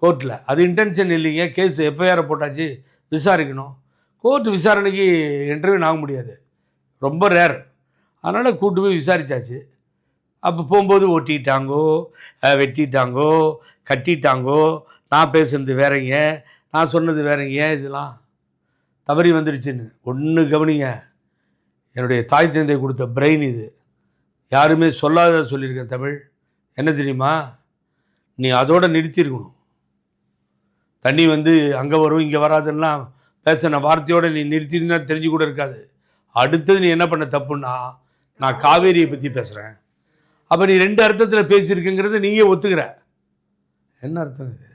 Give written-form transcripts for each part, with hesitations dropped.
கோர்ட்டில். அது இன்டென்ஷன் இல்லைங்க, கேஸ் எஃப்ஐஆரை போட்டாச்சு, விசாரிக்கணும். கோர்ட் விசாரணைக்கு இன்டர்வியூ ஆக முடியாது, ரொம்ப ரேர். அதனால் கூட்டு போய் விசாரித்தாச்சு. அப்போ போகும்போது ஒட்டிட்டாங்கோ, வெட்டிட்டாங்கோ, கட்டிட்டாங்கோ, நான் பேசுனது வேறங்க, நான் சொன்னது வேறங்க, இதெல்லாம் தவறி வந்துடுச்சுன்னு. ஒன்று கவனிங்க, என்னுடைய தாய் தந்தை கொடுத்த பிரெயின் இது. யாருமே சொல்லாத சொல்லியிருக்கேன் தமிழ். என்ன தெரியுமா? நீ அதோடு நிறுத்தியிருக்கணும். தண்ணி வந்து அங்கே வரும் இங்கே வராதுன்னா பேசின வார்த்தையோடு நீ நிறுத்தினா தெரிஞ்சு கூட இருக்காது. அடுத்தது நீ என்ன பண்ண தப்புன்னா, நான் காவேரியை பற்றி பேசுகிறேன். அப்போ நீ 2 அர்த்தத்தில் பேசியிருக்குங்கிறத நீயே ஒத்துக்கிற. என்ன அர்த்தம் இது?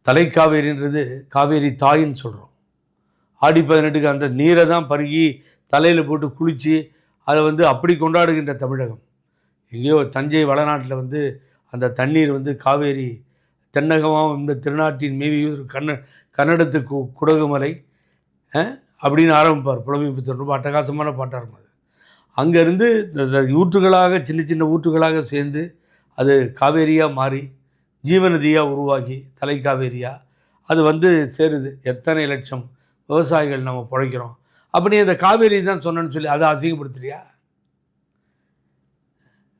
தலைக்காவேரின்றது காவேரி தாயின்னு சொல்கிறோம். ஆடி 18க்கு அந்த நீரை தான் பருகி தலையில் போட்டு குளித்து அதை வந்து அப்படி கொண்டாடுகின்ற தமிழகம். எங்கேயோ தஞ்சை வளநாட்டில் வந்து அந்த தண்ணீர் வந்து காவேரி தென்னகமாம் இந்த திருநாட்டின் மேவியூர் கன்னடத்து குடகுமலை அப்படின்னு ஆரம்பிப்பார் புலமைப்புத்தர். ரொம்ப அட்டகாசமான பாட்டாக இருக்கும் அது. அங்கேருந்து ஊற்றுகளாக சின்ன சின்ன ஊற்றுகளாக சேர்ந்து அது காவேரியாக மாறி ஜீவநதியாக உருவாகி தலைக்காவேரியாக அது வந்து சேருது. எத்தனை லட்சம் விவசாயிகள் நம்ம பிழைக்கிறோம். அப்போ நீ அந்த காவேரி தான் சொன்னேன்னு சொல்லி அதை அசிங்கப்படுத்துறியா?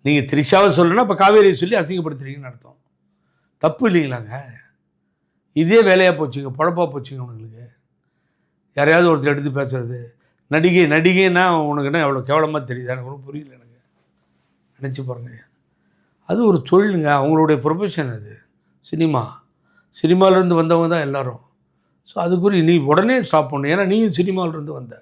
நீங்கள் த்ரிஷாவை சொல்லணுன்னா அப்போ காவேரியை சொல்லி அசிங்கப்படுத்துறீங்கன்னு அர்த்தம். தப்பு இல்லைங்களாங்க? இதே வேலையாக போச்சுங்க, பொழப்பாக போச்சுங்க உங்களுக்கு. யாரையாவது ஒருத்தர் எடுத்து பேசுகிறது, நடிகைன்னா உனக்கு என்ன எவ்வளோ கேவலமாக தெரியுது, எனக்கு ஒன்றும் புரியல. எனக்கு நினச்சி பாருங்க, அது ஒரு தொழிலுங்க, அவங்களுடைய ப்ரொஃபஷன் அது. சினிமாவிலேருந்து வந்தவங்க தான் எல்லோரும். ஸோ அதுக்குரிய நீ உடனே ஸ்டாப் பண்ணணும். ஏன்னா நீயும் சினிமாவிலேருந்து வந்த.